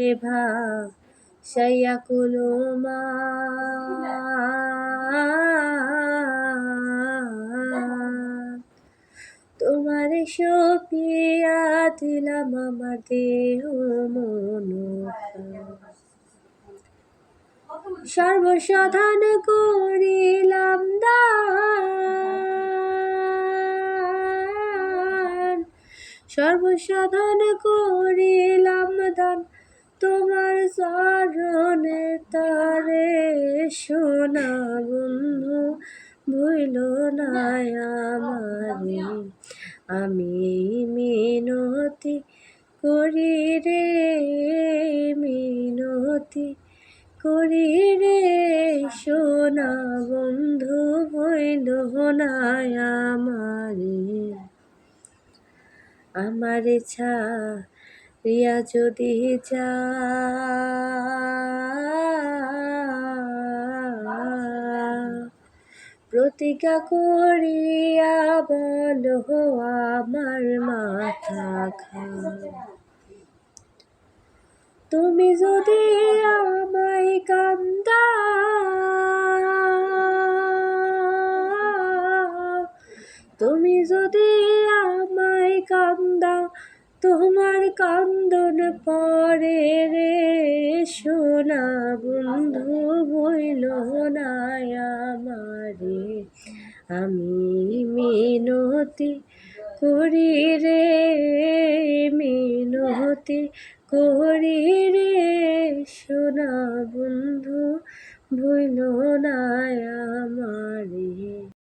সুরে ভাসাইয়া কুলুমা তোমারে সপিয়া দিলাম আমার দেহ মন সর্বসাধন করিলাম দান সর্বসাধন করিলাম দান তোমার চরণে তারে সোনা বন্ধু ভুইল না আমারে আমি মিনতি করি রে মিনতি করি রে সোনা বন্ধু ভুইল না আমারে ছাড়িয়া যদি যা প্রতিজ্ঞা করিয়া বলো আমার মাথা খা তুমি যদি আমায় তুমি যদি আমায় কান্দাও তোমার কান্দন পরে রে সোনা বন্ধু বইল না আমারে আমি মিনতি করি রে মিনতি করি রে সোনা বন্ধু ভুইল না আমারে।